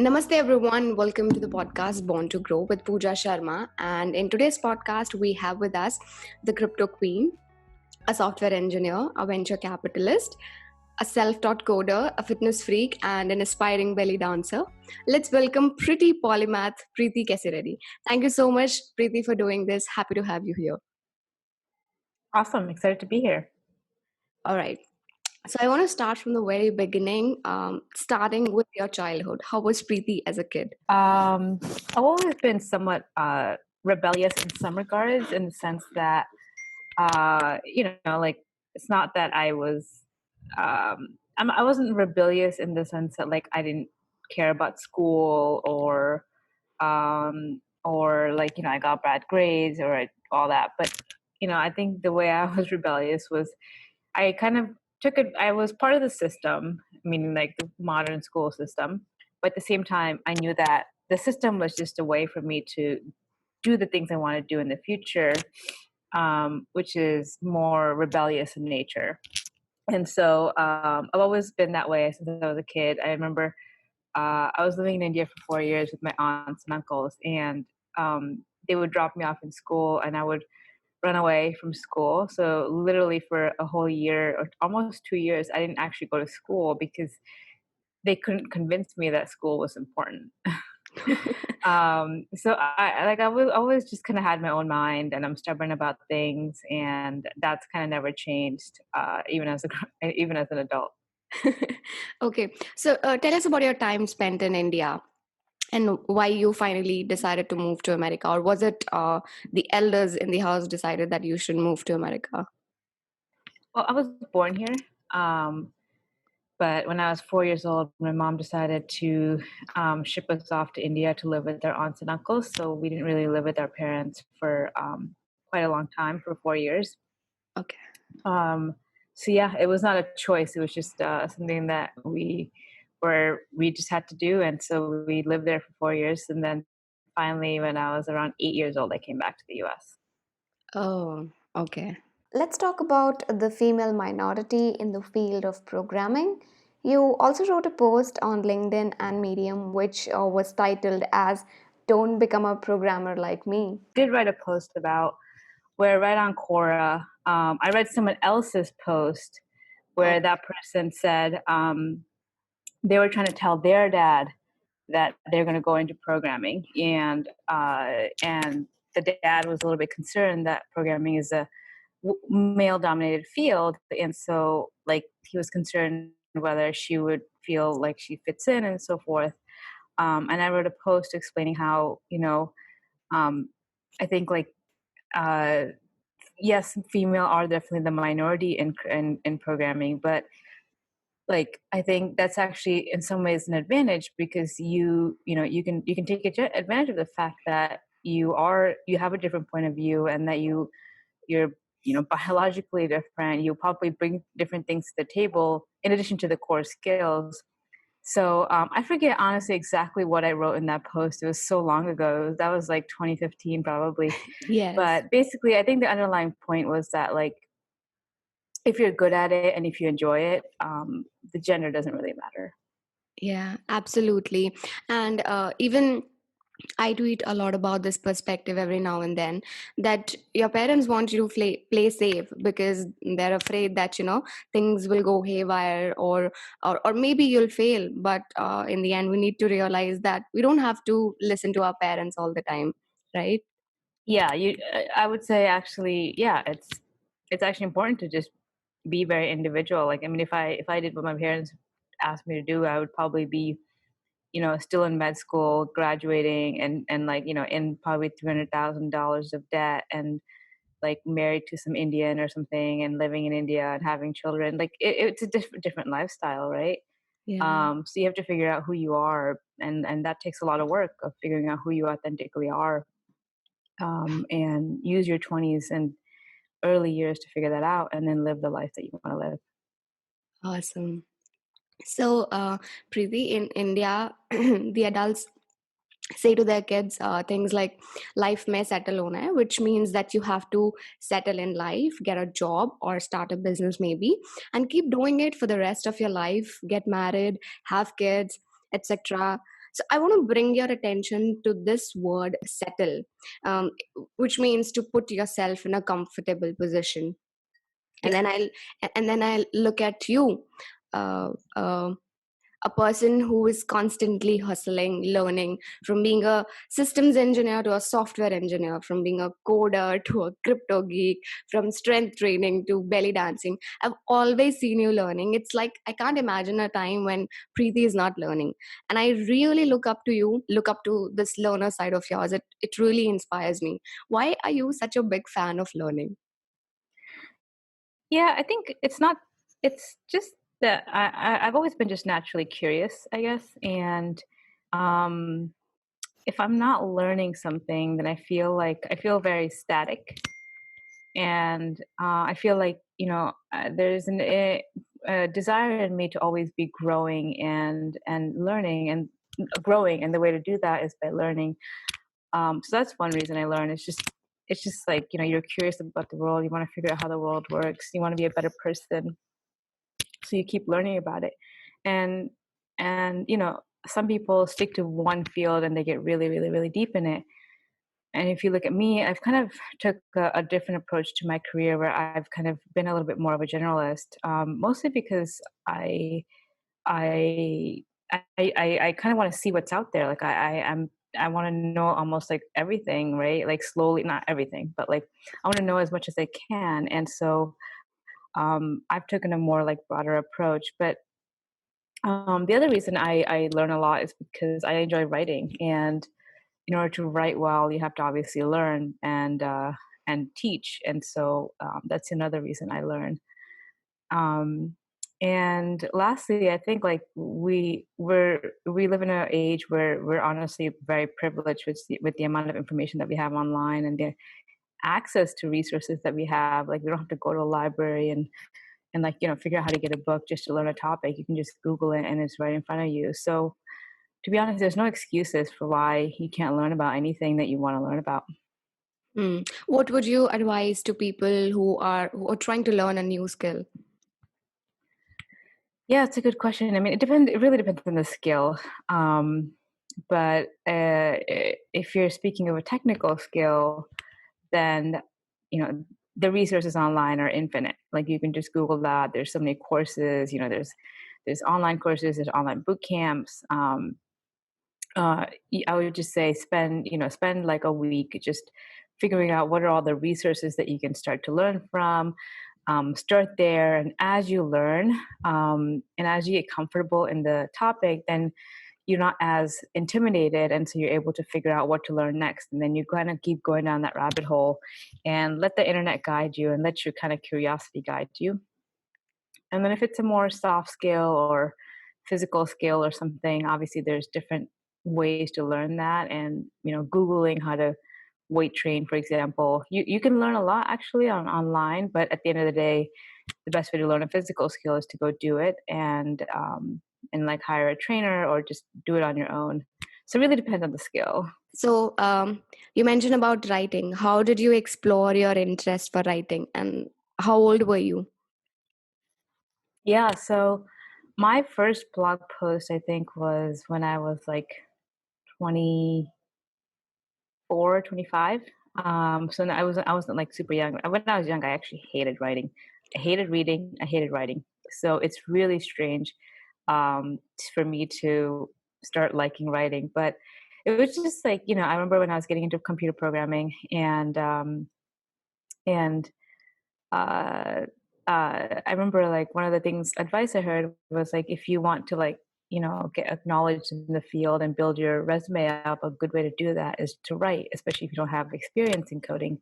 Namaste, everyone. Welcome to the podcast Born to Grow with Pooja Sharma. And in today's podcast, we have with us the crypto queen, a software engineer, a venture capitalist, a self-taught coder, a fitness freak, and an aspiring belly dancer. Let's welcome pretty polymath Preethi Kasireddy. Thank you so much, Preethi, for doing this. Happy to have you here. Awesome. Excited to be here. All right. So I want to start from the very beginning, starting with your childhood. How was Preethi as a kid? I've always been somewhat rebellious in some regards, in the sense that, like, it's not that I was, I wasn't rebellious in the sense that, like, I didn't care about school or like, I got bad grades or all that. But, I think the way I was rebellious was I kind of I was part of the system, meaning like the modern school system. But at the same time, I knew that the system was just a way for me to do the things I want to do in the future, which is more rebellious in nature. And so I've always been that way since I was a kid. I remember I was living in India for 4 years with my aunts and uncles, and they would drop me off in school, and I would run away from school. So literally for a whole year or almost 2 years, I didn't actually go to school because they couldn't convince me that school was important. So I was always just kind of had my own mind, and I'm stubborn about things, and that's kind of never changed, even as an adult. Okay, so tell us about your time spent in India and why you finally decided to move to America, or was it the elders in the house decided that you should move to America? Well, I was born here, but when I was 4 years old, my mom decided to ship us off to India to live with their aunts and uncles. So we didn't really live with our parents for quite a long time, for 4 years. Okay. So yeah, it was not a choice. It was just something that we just had to do, and so we lived there for 4 years. And then finally, when I was around 8 years old, I came back to the U.S. Oh, okay. Let's talk about the female minority in the field of programming. You also wrote a post on LinkedIn and Medium which was titled as "Don't Become a Programmer Like Me." I did write a post about where right on Quora, I read someone else's post where that person said they were trying to tell their dad that they're going to go into programming, and the dad was a little bit concerned that programming is a male-dominated field, and so like he was concerned whether she would feel like she fits in and so forth. And I wrote a post explaining how I think like yes, female are definitely the minority in programming, but like I think that's actually in some ways an advantage, because you can take advantage of the fact that you have a different point of view, and that you're biologically different. You probably bring different things to the table in addition to the core skills. So I forget honestly exactly what I wrote in that post. It was so long ago. That was like 2015 probably. Yes. But basically, I think the underlying point was that, like, if you're good at it and if you enjoy it, the gender doesn't really matter. Yeah, absolutely. And even I tweet a lot about this perspective every now and then, that your parents want you to play safe because they're afraid that, things will go haywire, or maybe you'll fail. But in the end, we need to realize that we don't have to listen to our parents all the time, right? Yeah, I would say actually, yeah, it's actually important to just be very individual. Like, I mean, if I did what my parents asked me to do, I would probably be, still in med school, graduating, and like, in probably $300,000 of debt, and like married to some Indian or something, and living in India and having children. Like, it's a different lifestyle, right? Yeah. So you have to figure out who you are, and that takes a lot of work of figuring out who you authentically are, and use your 20s and early years to figure that out, and then live the life that you want to live. Awesome. So, Preeti, in India, the adults say to their kids things like life may settle on it, which means that you have to settle in life, get a job or start a business maybe, and keep doing it for the rest of your life, get married, have kids, etc. So I want to bring your attention to this word settle, um, which means to put yourself in a comfortable position. And Yeah. then I'll look at you, uh, uh, a person who is constantly hustling, learning, from being a systems engineer to a software engineer, from being a coder to a crypto geek, from strength training to belly dancing. I've always seen you learning. It's like I can't imagine a time when Preethi is not learning. And I really look up to you, look up to this learner side of yours. It really inspires me. Why are you such a big fan of learning? Yeah, I think it's not. It's just that I've always been just naturally curious, I guess. And um, if I'm not learning something, then I feel very static, and I feel like there's a desire in me to always be growing and learning and growing, and the way to do that is by learning. So that's one reason I learn. It's just like you're curious about the world. You want to figure out how the world works. You want to be a better person, so you keep learning about it. And and some people stick to one field and they get really really really deep in it. And if you look at me, I've kind of took a different approach to my career, where I've kind of been a little bit more of a generalist, mostly because I I kind of want to see what's out there. Like I want to know almost like everything, right? Like slowly, not everything, but like I want to know as much as I can. And so I've taken a more like broader approach. But the other reason I learn a lot is because I enjoy writing, and in order to write well, you have to obviously learn and teach. And so that's another reason I learn. Um, and lastly, I think like we live in an age where we're honestly very privileged with the amount of information that we have online and the access to resources that we have. Like we don't have to go to a library and like figure out how to get a book just to learn a topic. You can just Google it and it's right in front of you. So to be honest, there's no excuses for why you can't learn about anything that you want to learn about. What would you advise to people who are trying to learn a new skill? Yeah, it's a good question. I mean, it depends. It really depends on the skill. Um, but if you're speaking of a technical skill, then you know the resources online are infinite. Like you can just Google that. There's so many courses. There's online courses. There's online boot camps. I would just say spend like a week just figuring out what are all the resources that you can start to learn from. Start there, and as you learn, and as you get comfortable in the topic, then you're not as intimidated, and so you're able to figure out what to learn next. And then you kind of keep going down that rabbit hole, and let the internet guide you, and let your kind of curiosity guide you. And then if it's a more soft skill or physical skill or something, obviously there's different ways to learn that. And, Googling how to weight train, for example, you can learn a lot actually online, but at the end of the day, the best way to learn a physical skill is to go do it and like hire a trainer or just do it on your own. So it really depends on the skill. So, you mentioned about writing. How did you explore your interest for writing, and how old were you? Yeah. So my first blog post, I think, was when I was like 20 or 25. So no, I wasn't like super young. When I was young, I actually hated writing. I hated reading. I hated writing. So it's really strange for me to start liking writing. But it was just like I remember when I was getting into computer programming, and uh, I remember like one of the things advice I heard was like if you want to like get acknowledged in the field and build your resume up, a good way to do that is to write, especially if you don't have experience in coding.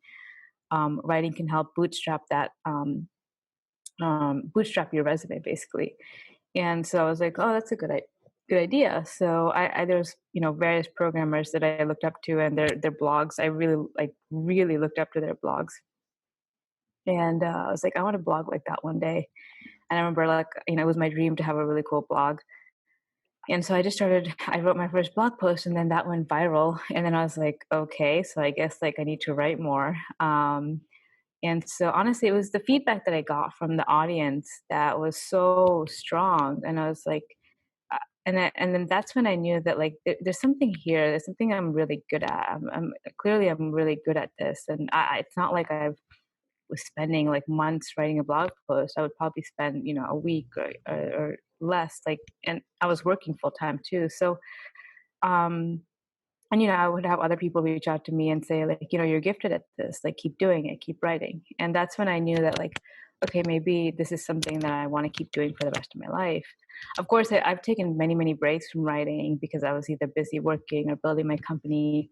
Writing can help bootstrap your resume basically. And so I was like, oh, that's a good idea. So I there's various programmers that I looked up to, and their blogs. I really looked up to their blogs. And I was like, I want to blog like that one day. And I remember like, it was my dream to have a really cool blog. And so I wrote my first blog post, and then that went viral. And then I was like, okay, so I guess like I need to write more. And so honestly, it was the feedback that I got from the audience that was so strong. And I was like, and then that's when I knew that like there's something here. There's something I'm really good at. I'm clearly I'm really good at this, and it's not like I was spending like months writing a blog post. I would probably spend a week or less. Like, and I was working full time too. So um, and I would have other people reach out to me and say like, you're gifted at this. Like, keep doing it, keep writing. And that's when I knew that like, okay, maybe this is something that I want to keep doing for the rest of my life. Of course, I've taken many, many breaks from writing because I was either busy working or building my company.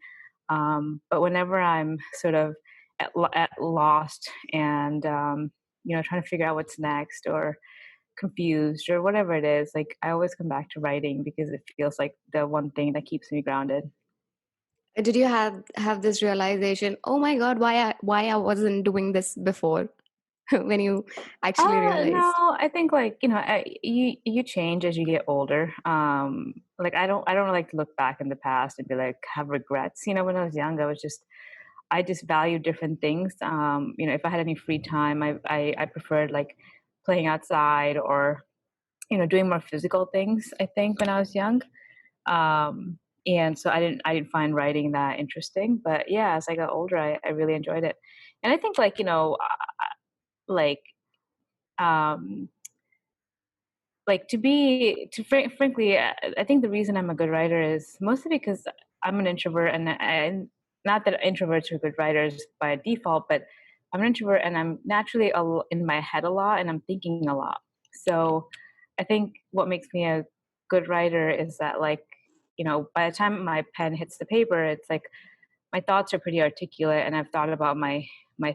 But whenever I'm sort of at lost and, trying to figure out what's next or confused or whatever it is, like I always come back to writing because it feels like the one thing that keeps me grounded. Did you have this realization, oh my God, why I wasn't doing this before, when you actually realized? No, I think like, you change as you get older. Like I don't like to look back in the past and be like have regrets. When I was young, I just value different things. If I had any free time, I preferred like playing outside or, doing more physical things, I think when I was young. Um, and so I didn't find writing that interesting, but yeah, as I got older, I really enjoyed it. And I think like, um, like frankly, I think the reason I'm a good writer is mostly because I'm an introvert, and not that introverts are good writers by default, but I'm an introvert and I'm naturally in my head a lot and I'm thinking a lot. So I think what makes me a good writer is that like, by the time my pen hits the paper, it's like my thoughts are pretty articulate and I've thought about my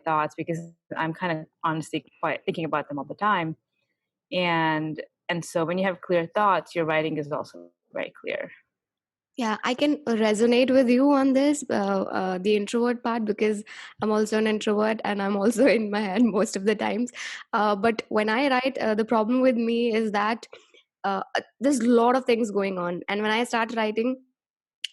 thoughts because I'm kind of honestly quite thinking about them all the time. And so when you have clear thoughts, your writing is also very clear. Yeah, I can resonate with you on this, the introvert part, because I'm also an introvert and I'm also in my head most of the times. But when I write, the problem with me is that there's a lot of things going on. And when I start writing,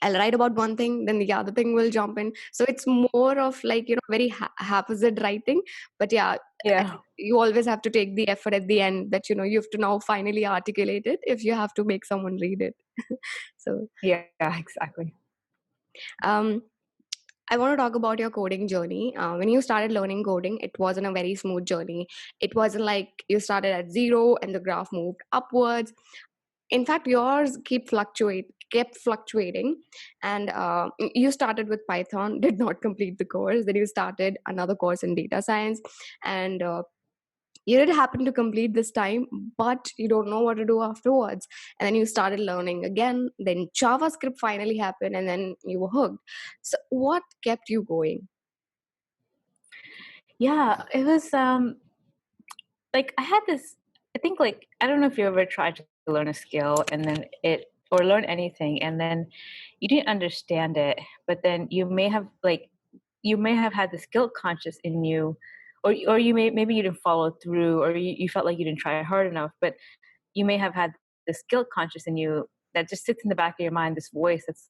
I'll write about one thing, then the other thing will jump in. So it's more of like, very haphazard writing. But yeah, I Yeah. think you always have to take the effort at the end that, you have to now finally articulate it if you have to make someone read it. So, Yeah, exactly. um, I want to talk about your coding journey. When you started learning coding, it wasn't a very smooth journey. It wasn't like you started at zero and the graph moved upwards. In fact, yours kept fluctuating, and you started with Python, did not complete the course. Then you started another course in data science, and you did happen to complete this time, but you don't know what to do afterwards. And then you started learning again. Then JavaScript finally happened, and then you were hooked. So, what kept you going? Yeah, it was like I had this I think like I don't know if you ever tried to learn a skill and then it or learn anything and then you didn't understand it, but then you may have had the skill conscious in you or maybe you didn't follow through or you felt like you didn't try hard enough, but you may have had the skill conscious in you that just sits in the back of your mind, this voice that's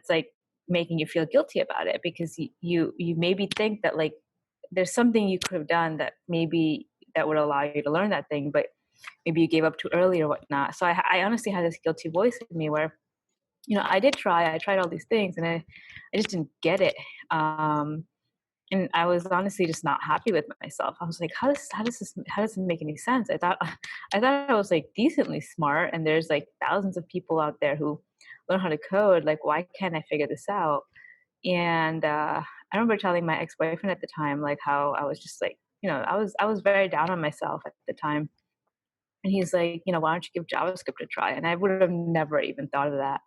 like making you feel guilty about it because you maybe think that like there's something you could have done that maybe that would allow you to learn that thing, but maybe you gave up too early or whatnot. So I honestly had this guilty voice in me where I tried all these things and I just didn't get it. And I was honestly just not happy with myself. I was like, how does this make any sense? I thought I was like decently smart, and there's like thousands of people out there who learn how to code. Like, why can't I figure this out? And I remember telling my ex boyfriend at the time, like how I was just like, I was very down on myself at the time. And he's like, why don't you give JavaScript a try? And I would have never even thought of that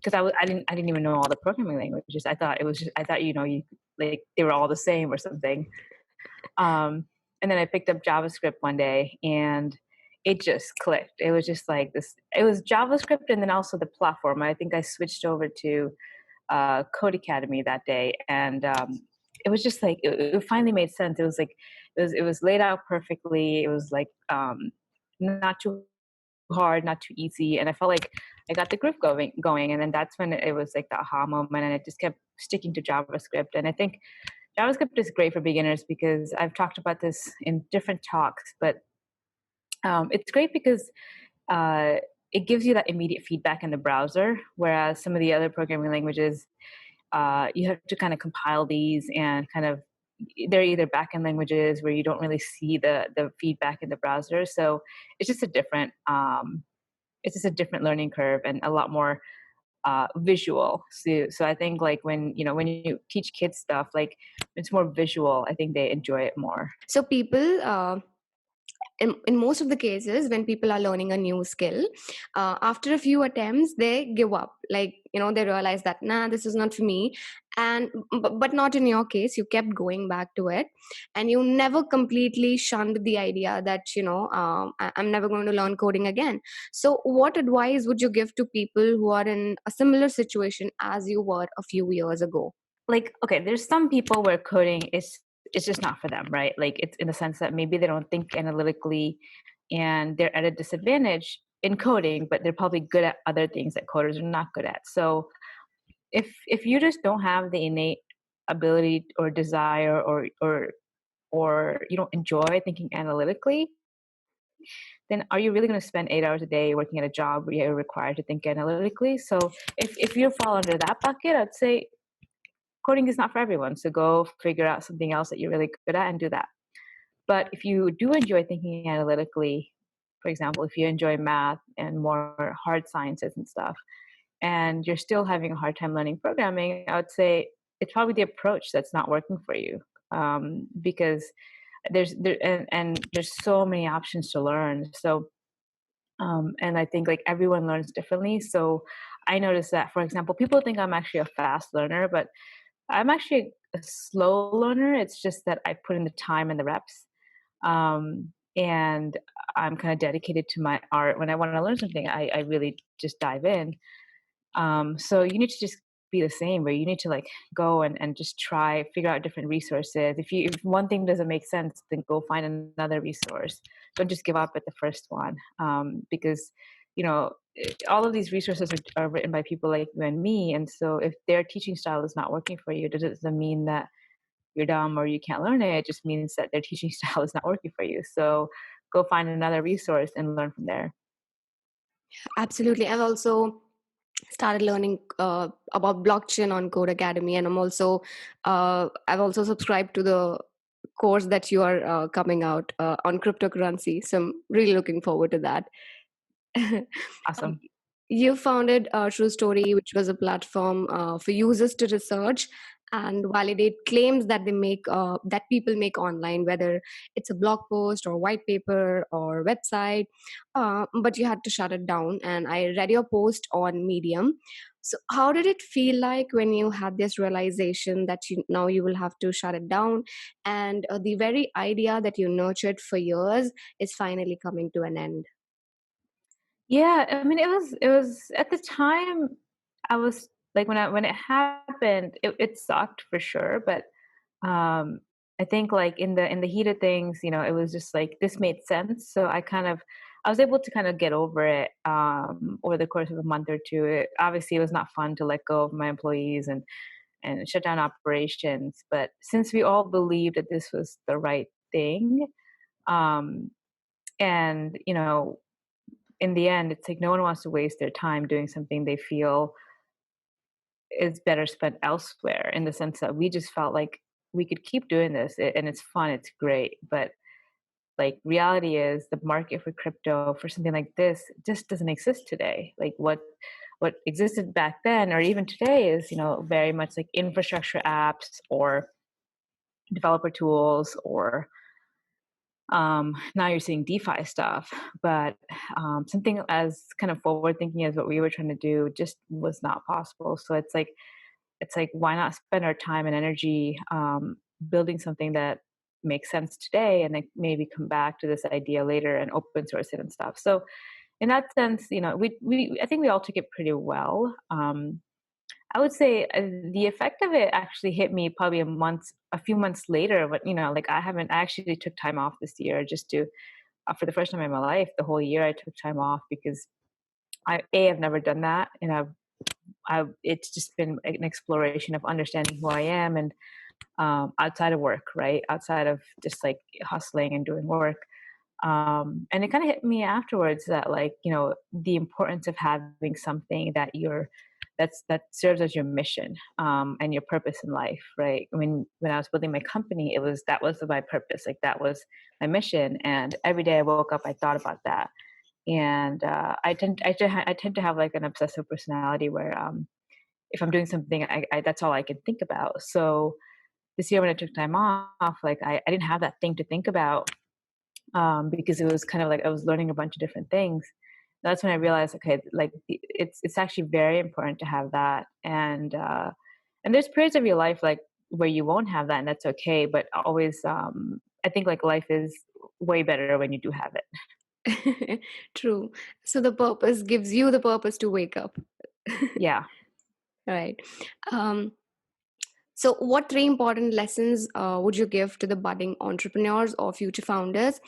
because I didn't even know all the programming languages. I thought you like they were all the same or something. And then I picked up JavaScript one day and it just clicked. It was just like this. It was JavaScript and then also the platform. I think I switched over to Code Academy that day, and it was just like it finally made sense. It was like it was laid out perfectly. It was like not too hard, not too easy, and I felt like I got the groove going. And then that's when it was like the aha moment, and I just kept sticking to JavaScript. And I think JavaScript is great for beginners because I've talked about this in different talks, but it's great because uh, it gives you that immediate feedback in the browser, whereas some of the other programming languages, you have to kind of compile these and kind of, they're either backend languages where you don't really see the feedback in the browser. So it's just a different learning curve and a lot more visual. So I think like when you teach kids stuff, like it's more visual, I think they enjoy it more. So people, in most of the cases when people are learning a new skill, after a few attempts they give up, like they realize that, nah, this is not for me. And but not in your case, you kept going back to it, and you never completely shunned the idea that I'm never going to learn coding again. So what advice would you give to people who are in a similar situation as you were a few years ago? Like, okay, there's some people where coding is, it's just not for them, right? Like it's in the sense that maybe they don't think analytically and they're at a disadvantage in coding, but they're probably good at other things that coders are not good at. So if you just don't have the innate ability or desire, or you don't enjoy thinking analytically, then are you really going to spend 8 hours a day working at a job where you're required to think analytically? So if you fall under that bucket, I'd say coding is not for everyone. So go figure out something else that you're really good at and do that. But if you do enjoy thinking analytically, for example, if you enjoy math and more hard sciences and stuff, and you're still having a hard time learning programming, I would say it's probably the approach that's not working for you, because and there's so many options to learn. So and I think like everyone learns differently. So I noticed that, for example, people think I'm actually a fast learner, but I'm actually a slow learner. It's just that I put in the time and the reps. And I'm kind of dedicated to my art. When I want to learn something, I really just dive in. So you need to just be the same, where you need to like go and just try, figure out different resources. If one thing doesn't make sense, then go find another resource. Don't just give up at the first one. Because, all of these resources are written by people like you and me. And so if their teaching style is not working for you, it doesn't mean that you're dumb or you can't learn it. It just means that their teaching style is not working for you. So go find another resource and learn from there. Absolutely. I've also started learning about blockchain on Code Academy, and I've also subscribed to the course that you are coming out on cryptocurrency. So I'm really looking forward to that. Um, Awesome. you founded Trustory, which was a platform for users to research and validate claims that that people make online, whether it's a blog post or white paper or website. But you had to shut it down. And I read your post on Medium. So, how did it feel like when you had this realization that now you will have to shut it down, and the very idea that you nurtured for years is finally coming to an end? Yeah, I mean, it was at the time. I was like, when it happened, it sucked for sure. But um, I think like in the heat of things, it was just like this made sense. So I was able to kind of get over it over the course of a month or two. Obviously, it was not fun to let go of my employees and shut down operations. But since we all believed that this was the right thing, um, and in the end, it's like no one wants to waste their time doing something they feel is better spent elsewhere, in the sense that we just felt like we could keep doing this and it's fun, it's great. But like reality is the market for crypto for something like this just doesn't exist today. Like what existed back then or even today is, very much like infrastructure apps or developer tools, or now you're seeing DeFi stuff. But something as kind of forward thinking as what we were trying to do just was not possible. So it's like why not spend our time and energy building something that makes sense today, and then maybe come back to this idea later and open source it and stuff. So in that sense, we I think we all took it pretty well. I would say the effect of it actually hit me probably a few months later. But like I actually took time off this year just to, for the first time in my life, the whole year I took time off because I've never done that, and it's just been an exploration of understanding who I am, and outside of work, right? Outside of just like hustling and doing work. And it kind of hit me afterwards that, like, the importance of having something that serves as your mission, and your purpose in life, right? When I was building my company, that was my purpose, like that was my mission, and every day I woke up, I thought about that. And I tend to have like an obsessive personality where, if I'm doing something, that's all I can think about. So this year when I took time off, like I didn't have that thing to think about, because it was kind of like I was learning a bunch of different things. That's when I realized, okay, like it's actually very important to have that. And there's periods of your life like where you won't have that, and that's okay. But always, I think like life is way better when you do have it. True. So the purpose gives you the purpose to wake up. Yeah. Right. Um, so, what three important lessons would you give to the budding entrepreneurs or future founders?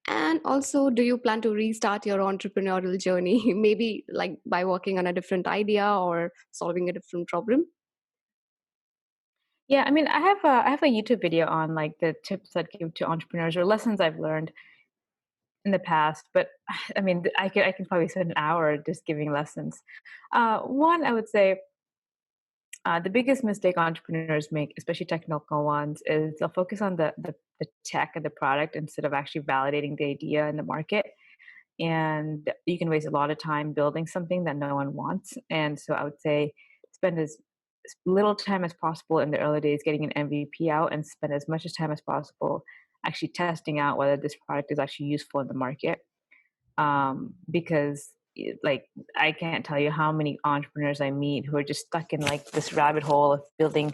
And also, do you plan to restart your entrepreneurial journey, maybe like by working on a different idea or solving a different problem? Yeah, I mean, I have a YouTube video on like the tips I'd give to entrepreneurs or lessons I've learned in the past, but I mean, I can probably spend an hour just giving lessons. One, I would say, the biggest mistake entrepreneurs make, especially technical ones, is they'll focus on the tech and the product instead of actually validating the idea in the market. And you can waste a lot of time building something that no one wants. And so I would say spend as little time as possible in the early days getting an MVP out, and spend as much as time as possible actually testing out whether this product is actually useful in the market. Because like I can't tell you how many entrepreneurs I meet who are just stuck in like this rabbit hole of building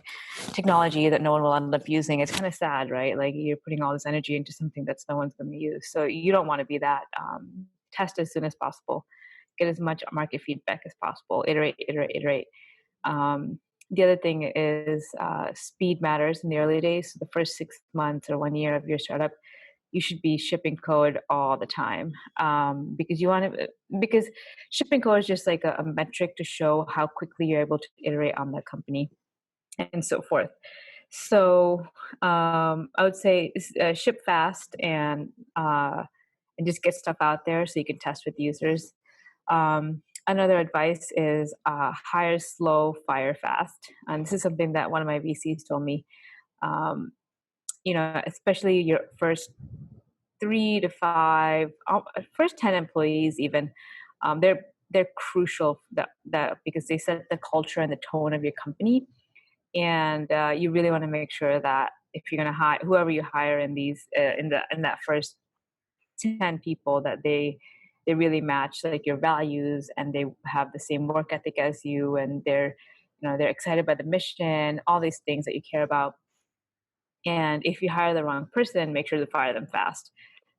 technology that no one will end up using. It's kind of sad, right? Like you're putting all this energy into something that's no one's going to use. So you don't want to be that. Test as soon as possible, get as much market feedback as possible, iterate, iterate, iterate. The other thing is, speed matters in the early days. So the first 6 months or 1 year of your startup, you should be shipping code all the time, because because shipping code is just like a metric to show how quickly you're able to iterate on the company and so forth. So, I would say, ship fast, and just get stuff out there so you can test with users. Another advice is, hire slow, fire fast. And this is something that one of my VCs told me. Um, especially your first 3 to 5, first 10 employees, even, they're crucial, that because they set the culture and the tone of your company. And you really want to make sure that if you're going to hire whoever you hire in these in that first 10 people, that they really match like your values, and they have the same work ethic as you, and they're excited by the mission, all these things that you care about. And if you hire the wrong person, make sure to fire them fast.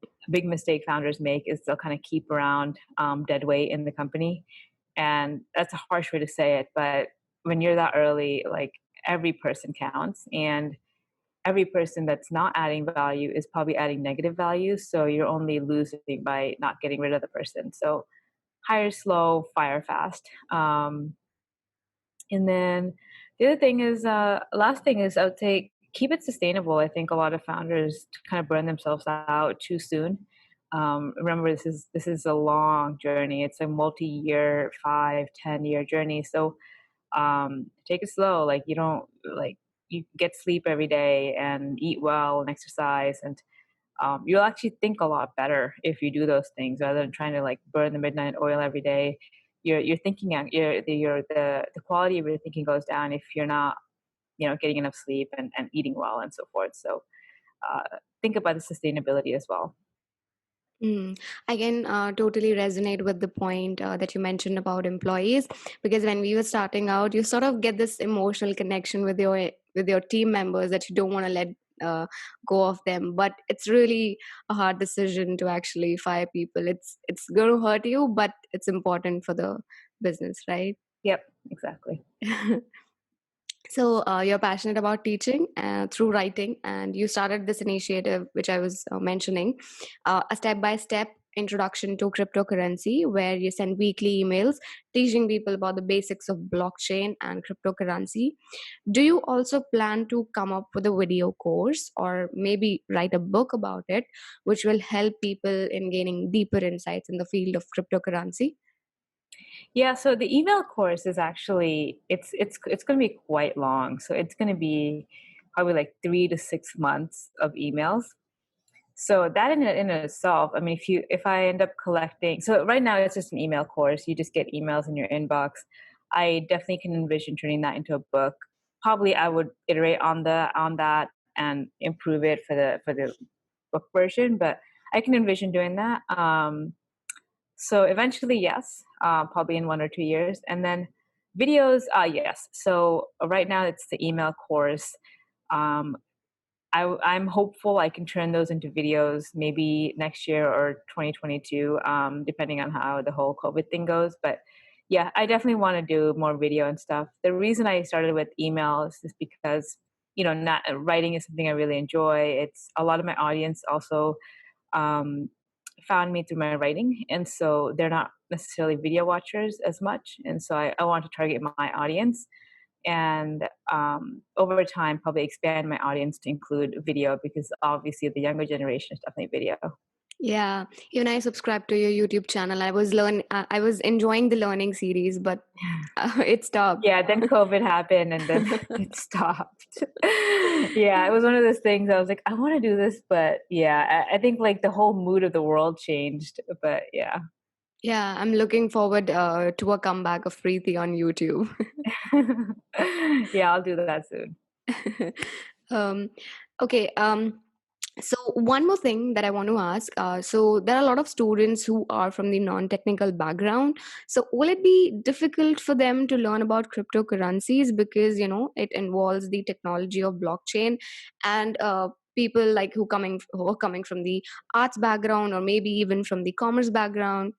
A big mistake founders make is they'll kind of keep around, dead weight in the company. And that's a harsh way to say it, but when you're that early, like, every person counts, and every person that's not adding value is probably adding negative value. So you're only losing by not getting rid of the person. So hire slow, fire fast. And then the other thing is, last thing is, I would say keep it sustainable. I think a lot of founders kind of burn themselves out too soon. Remember, this is a long journey. It's a multi-year, 5, 10 year journey. So, take it slow. Like, you don't, like, you get sleep every day and eat well and exercise, and you'll actually think a lot better if you do those things rather than trying to like burn the midnight oil every day. You're thinking, the quality of your thinking goes down if you're not, getting enough sleep and eating well and so forth. So, think about the sustainability as well. Mm. I can totally resonate with the point that you mentioned about employees, because when we were starting out, you sort of get this emotional connection with your team members that you don't want to let uh, go of them. But it's really a hard decision to actually fire people. It's going to hurt you, but it's important for the business, right? Yep, exactly. So you're passionate about teaching through writing, and you started this initiative, which I was mentioning, a step by step Introduction to Cryptocurrency, where you send weekly emails teaching people about the basics of blockchain and cryptocurrency. Do you also plan to come up with a video course or maybe write a book about it, which will help people in gaining deeper insights in the field of cryptocurrency? Yeah, so the email course is actually it's going to be quite long. So it's going to be probably like 3 to 6 months of emails. So that in itself, I mean, if I end up collecting, so right now it's just an email course. You just get emails in your inbox. I definitely can envision turning that into a book. Probably I would iterate on that and improve it for the book version, but I can envision doing that. So eventually, yes, probably in 1 or 2 years, and then videos, yes. So right now it's the email course. Um, I'm hopeful I can turn those into videos maybe next year or 2022, depending on how the whole COVID thing goes. But yeah, I definitely want to do more video and stuff. The reason I started with emails is because, not writing is something I really enjoy. It's a lot of my audience also um, found me through my writing, and so they're not necessarily video watchers as much. And so I want to target my audience and over time probably expand my audience to include video because obviously the younger generation is definitely video. Yeah, even I subscribed to your YouTube channel. I was enjoying the learning series, but it stopped. Yeah, then COVID happened and then it stopped. Yeah, it was one of those things I was like, I want to do this, but yeah, I think like the whole mood of the world changed. But yeah. Yeah, I'm looking forward to a comeback of Preethi on YouTube. Yeah, I'll do that soon. um, okay. So one more thing that I want to ask. So there are a lot of students who are from the non-technical background. So will it be difficult for them to learn about cryptocurrencies because it involves the technology of blockchain, and people like who are coming from the arts background or maybe even from the commerce background,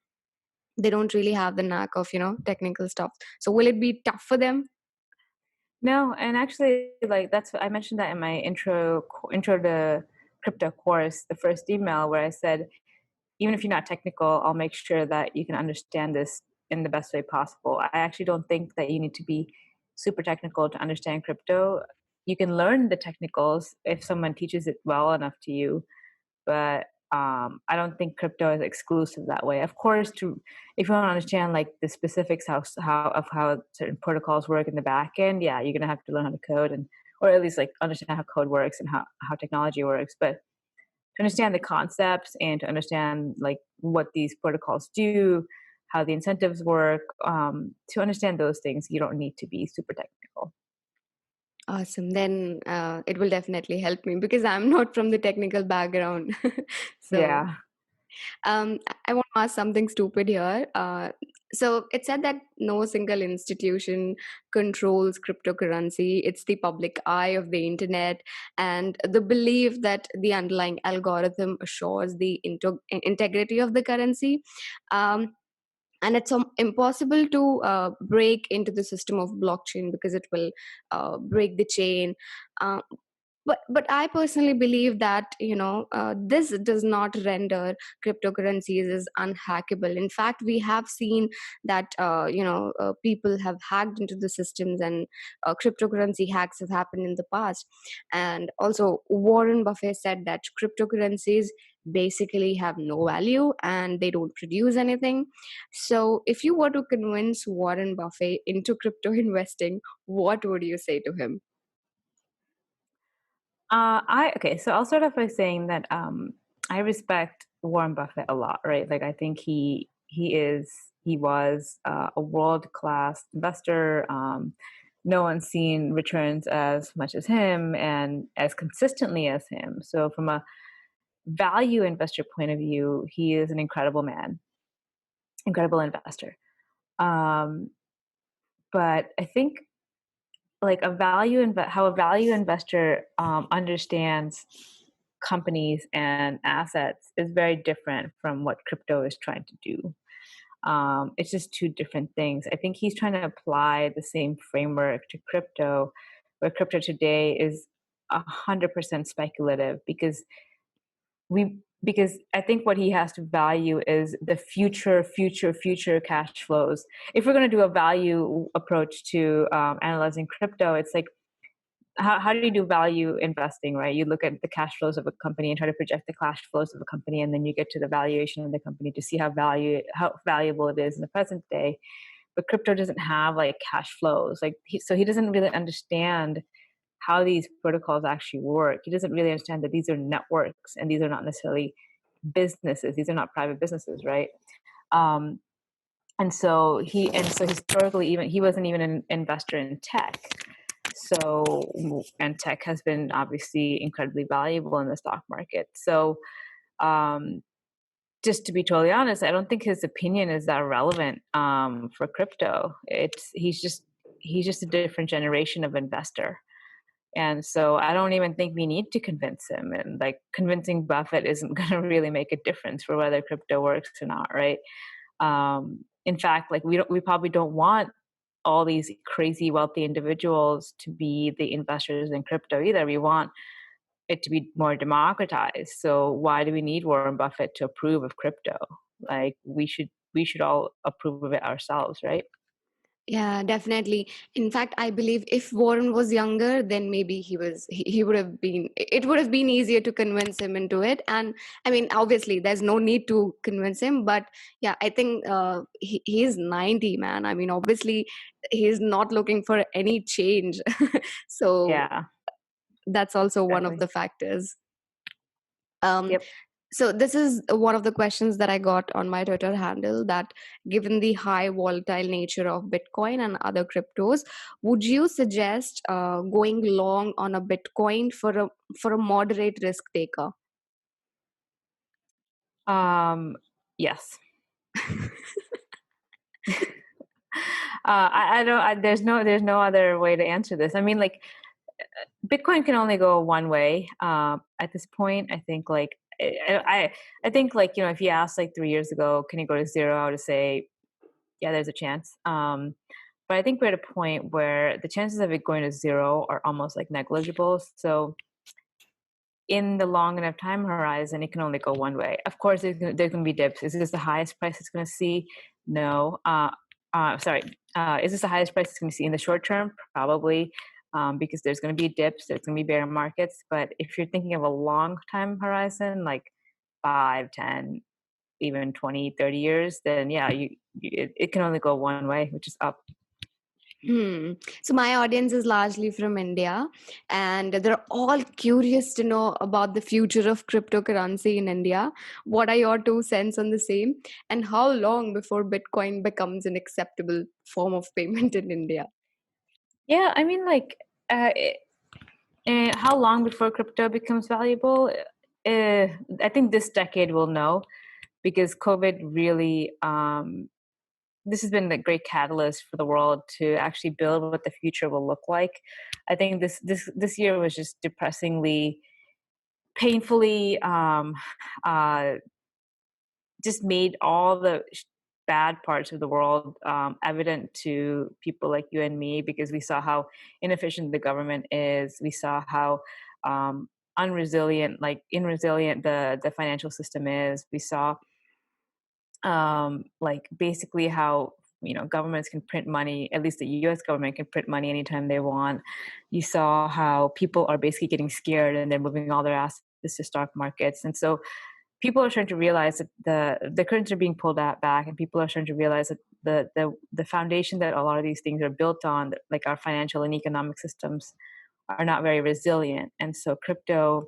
they don't really have the knack of technical stuff. So will it be tough for them? No, and actually, like I mentioned that in my intro to crypto course, the first email where I said, even if you're not technical, I'll make sure that you can understand this in the best way possible. I actually don't think that you need to be super technical to understand crypto. You can learn the technicals if someone teaches it well enough to you, but I don't think crypto is exclusive that way. Of course, to if you want to understand like the specifics how certain protocols work in the back end, yeah, you're gonna have to learn how to code and or at least like understand how code works and how technology works. But to understand the concepts and to understand like what these protocols do, how the incentives work, to understand those things, you don't need to be super technical. Awesome. Then it will definitely help me because I'm not from the technical background. So Yeah. I want to ask something stupid here. So it said that no single institution controls cryptocurrency. It's the public eye of the internet, and the belief that the underlying algorithm assures the integrity of the currency. Um, and it's impossible to break into the system of blockchain because it will break the chain. Uh, but I personally believe that this does not render cryptocurrencies as unhackable. In fact, we have seen that people have hacked into the systems, and cryptocurrency hacks have happened in the past. And also Warren Buffett said that cryptocurrencies basically have no value and they don't produce anything. So if you were to convince Warren Buffett into crypto investing, what would you say to him? I okay, so I'll start off by saying that I respect Warren Buffett a lot, right? Like I think he was a world class investor. No one's seen returns as much as him and as consistently as him. So from a value investor point of view, he is an incredible man, incredible investor. Um, but I think like how a value investor understands companies and assets is very different from what crypto is trying to do. It's just two different things. I think he's trying to apply the same framework to crypto, where crypto today is 100% speculative because we because I think what he has to value is the future cash flows. If we're going to do a value approach to analyzing crypto, it's like, how do you do value investing, right? You look at the cash flows of a company and try to project the cash flows of a company, and then you get to the valuation of the company to see how valuable it is in the present day. But crypto doesn't have like cash flows, like so he doesn't really understand how these protocols actually work. He doesn't really understand that these are networks and these are not necessarily businesses. These are not private businesses, right? Um, and so historically, even he wasn't even an investor in tech. So, and tech has been obviously incredibly valuable in the stock market. So, um, just to be totally honest, I don't think his opinion is that relevant for crypto. He's just a different generation of investor. And so I don't even think we need to convince him. And like convincing Buffett isn't going to really make a difference for whether crypto works or not, right? In fact, like we probably don't want all these crazy wealthy individuals to be the investors in crypto either. We want it to be more democratized. So why do we need Warren Buffett to approve of crypto? Like we should all approve of it ourselves, right? Yeah, definitely. In fact, I believe if Warren was younger, then maybe he would have been, it would have been easier to convince him into it. And I mean, obviously, there's no need to convince him, but yeah, I think he's 90, man. I mean, obviously, he's not looking for any change. So Yeah, that's also one of exactly. the factors. Um, Yep. so this is one of the questions that I got on my Twitter handle, that given the high volatile nature of Bitcoin and other cryptos, would you suggest going long on a Bitcoin for a moderate risk taker? Yes. I don't. There's no other way to answer this. I mean, like Bitcoin can only go one way at this point. I think like I think like if you asked like 3 years ago, can you go to zero? I would say yeah, there's a chance. But I think we're at a point where the chances of it going to zero are almost like negligible. So in the long enough time horizon, it can only go one way. Of course, there can be dips. Is this the highest price it's going to see? No. Sorry. Is this the highest price it's going to see in the short term? Probably, because there's going to be dips. There's going to be bear markets. But if you're thinking of a long time horizon, like 5, 10, even 20, 30 years, then yeah, it can only go one way, which is up. Hmm. So my audience is largely from India, and they're all curious to know about the future of cryptocurrency in India. What are your 2 cents on the same, and how long before Bitcoin becomes an acceptable form of payment in India? Yeah, I mean, like, how long before crypto becomes valuable? I think this decade will know, because COVID really, this has been a great catalyst for the world to actually build what the future will look like. I think this year was just depressingly, painfully, uh, just made all the bad parts of the world evident to people like you and me, because we saw how inefficient the government is. We saw how unresilient, like inresilient, the financial system is. We saw like basically how governments can print money. At least the U.S. government can print money anytime they want. You saw how people are basically getting scared and they're moving all their assets to stock markets. And so people are starting to realize that the curtains are being pulled out back, and people are starting to realize that the foundation that a lot of these things are built on, like our financial and economic systems, are not very resilient. And so crypto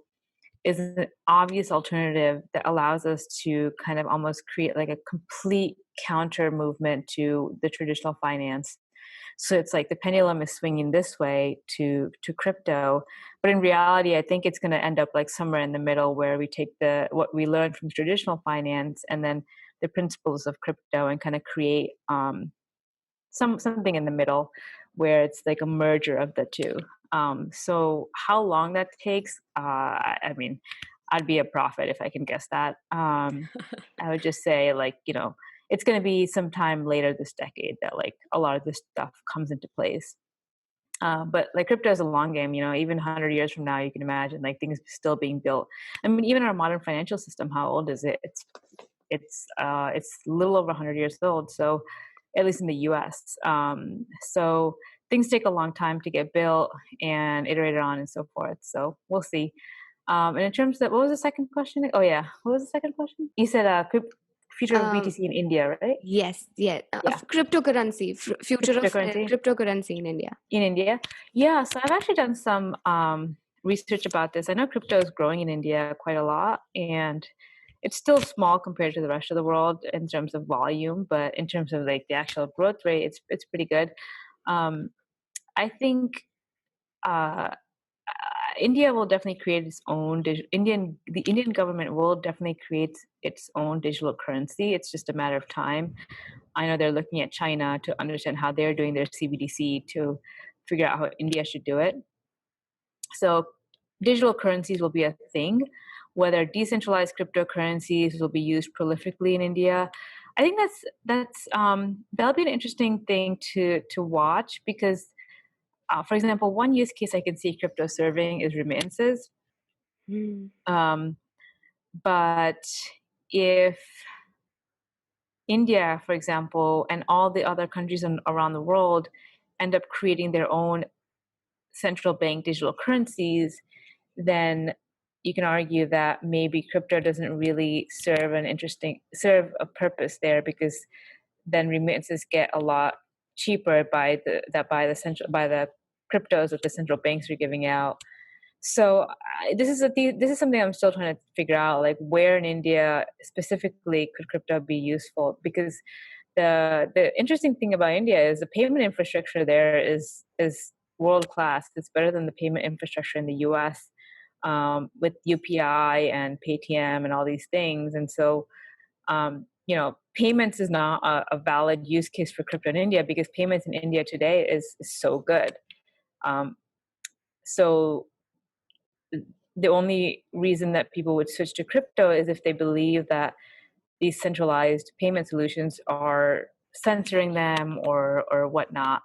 is an obvious alternative that allows us to kind of almost create like a complete counter movement to the traditional finance. So it's like the pendulum is swinging this way to crypto, but in reality, I think it's going to end up like somewhere in the middle, where we take what we learned from traditional finance and then the principles of crypto and kind of create something in the middle, where it's like a merger of the two. So how long that takes, I mean, I'd be a prophet if I can guess that. I would just say like, it's going to be sometime later this decade that like a lot of this stuff comes into place. But like crypto is a long game, even 100 years from now, you can imagine like things still being built. I mean, even our modern financial system, how old is it? It's a little over 100 years old. So at least in the US. So things take a long time to get built and iterated on and so forth. So we'll see. And in terms of, what was the second question? Oh yeah. What was the second question? You said, future of Um, BTC in India, right? yes, yeah, Yeah. of cryptocurrency, future of Cryptocurrency cryptocurrency in India. in India. Yeah, so I've actually done some research about this. I know crypto is growing in India quite a lot, and it's still small compared to the rest of the world in terms of volume, but in terms of like the actual growth rate, it's pretty good. Um, I think uh, India will definitely create its own the Indian government will definitely create its own digital currency. It's just a matter of time. I know they're looking at China to understand how they're doing their CBDC to figure out how India should do it. So digital currencies will be a thing. Whether decentralized cryptocurrencies will be used prolifically in India, I think that'll be an interesting thing to watch because, for example, one use case I can see crypto serving is remittances. Hmm. Um, but if India, for example, and all the other countries around the world end up creating their own central bank digital currencies, then you can argue that maybe crypto doesn't really serve a purpose there because then remittances get a lot cheaper by the cryptos that the central banks are giving out. So this is something I'm still trying to figure out, like where in India specifically could crypto be useful? Because the interesting thing about India is the payment infrastructure there is world class. It's better than the payment infrastructure in the U.S. With UPI and Paytm and all these things. And so, payments is not a valid use case for crypto in India because payments in India today is so good. Um, so the only reason that people would switch to crypto is if they believe that these centralized payment solutions are censoring them or whatnot.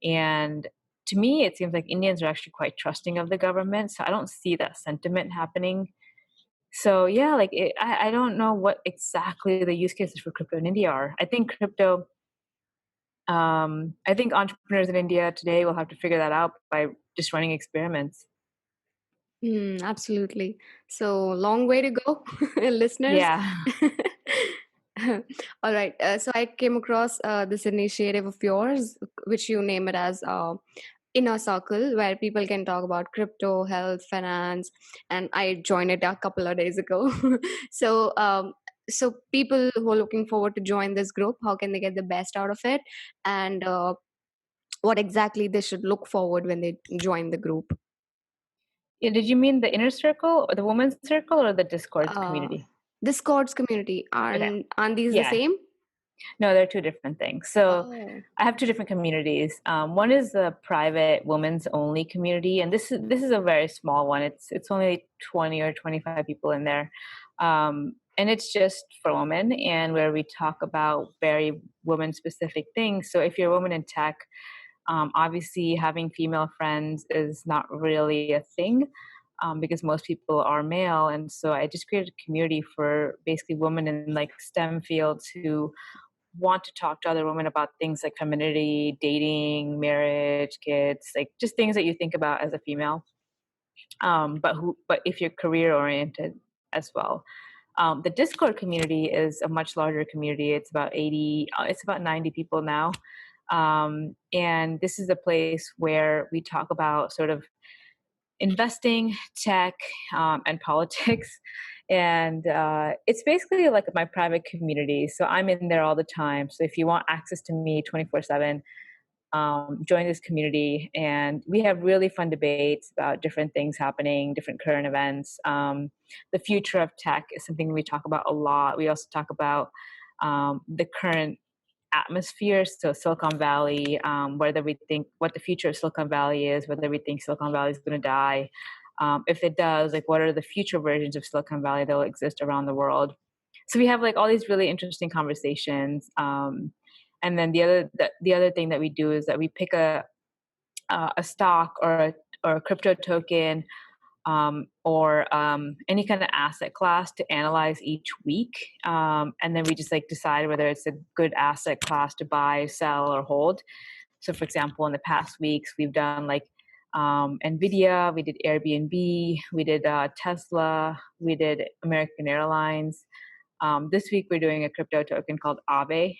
And to me, it seems like Indians are actually quite trusting of the government. So I don't see that sentiment happening. So yeah, I don't know what exactly the use cases for crypto in India are. I think entrepreneurs in India today will have to figure that out by just running experiments. Absolutely. So long way to go, listeners. Yeah. All right. So I came across this initiative of yours, which you name it as Inner Circle, where people can talk about crypto, health, finance, and I joined it a couple of days ago. so, so people who are looking forward to join this group, how can they get the best out of it, and what exactly they should look forward when they join the group? Yeah, did you mean the inner circle or the women's circle or the Discord Uh, community? Discord's community, Okay. aren't these the Yeah. same? No, they're two different things. So Oh. I have two different communities. One is the private women's only community, and this is a very small one. It's only 20 or 25 people in there, and it's just for women, and where we talk about very women specific things. So if you're a woman in tech, obviously having female friends is not really a thing. Because most people are male, and so I just created a community for basically women in like STEM fields who want to talk to other women about things like femininity, dating, marriage, kids, like just things that you think about as a female. But if you're career oriented as well. The Discord community is a much larger community. It's about 80, it's about 90 people now. And this is a place where we talk about sort of investing, tech, and politics. And it's basically like my private community. So I'm in there all the time. So if you want access to me 24/7, join this community. And we have really fun debates about different things happening, different current events. The future of tech is something we talk about a lot. We also talk about the current atmosphere. So Silicon Valley, whether we think what the future of Silicon Valley is, whether we think Silicon Valley is going to die. If it does, like what are the future versions of Silicon Valley that will exist around the world? So we have like all these really interesting conversations. And then the other thing that we do is that we pick a stock or a crypto token, or any kind of asset class to analyze each week. And then we just like decide whether it's a good asset class to buy, sell, or hold. So, for example, in the past weeks, we've done like Nvidia, we did Airbnb, we did Tesla, we did American Airlines. This week, we're doing a crypto token called Aave.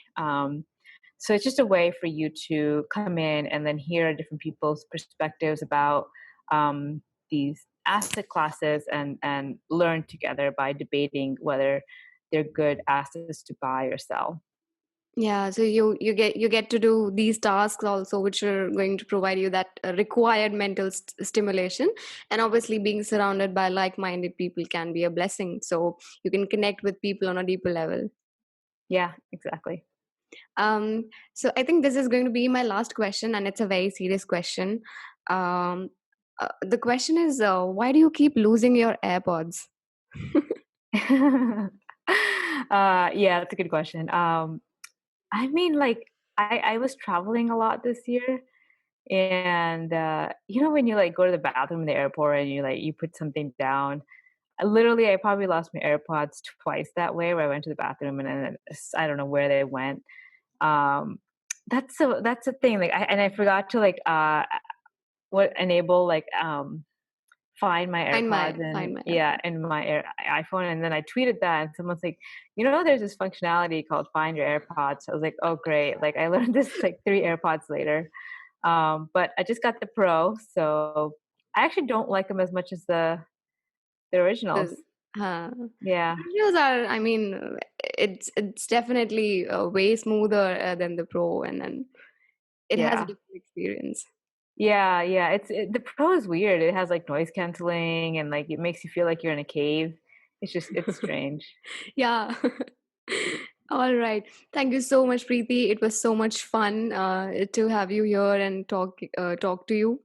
So it's just a way for you to come in and then hear different people's perspectives about these asset classes, and learn together by debating whether they're good assets to buy or sell. Yeah, so you get to do these tasks also, which are going to provide you that required mental stimulation. And obviously, being surrounded by like-minded people can be a blessing. So you can connect with people on a deeper level. Yeah, exactly. So I think this is going to be my last question, and it's a very serious question. Um, the question is, why do you keep losing your AirPods? Yeah, that's a good question. I mean, like, I was traveling a lot this year, and when you like go to the bathroom in the airport and you put something down. I probably lost my AirPods twice that way, where I went to the bathroom and then I don't know where they went. Um, that's a thing. Like, I forgot to like what enable like find my AirPods, Find and my yeah, AirPods. in my iPhone, and then I tweeted that, and someone's like, there's this functionality called Find Your AirPods. So I was like, oh great, like I learned this like 3 AirPods later. But I just got the Pro, so I actually don't like them as much as the originals. The, uh, Yeah, Videos are, I mean, it's definitely way smoother than the Pro, and then it has a yeah. different experience. Yeah, yeah, the Pro is weird. It has, like, noise canceling, and, like, it makes you feel like you're in a cave. It's strange. Yeah. All right. Thank you so much, Preeti. It was so much fun to have you here and talk to you.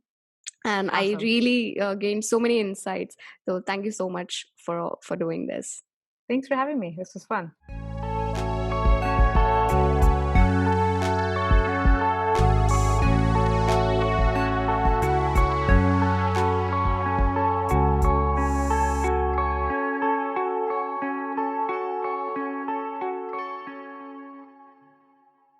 And I Awesome. really gained so many insights. So thank you so much for doing this. Thanks for having me. This was fun.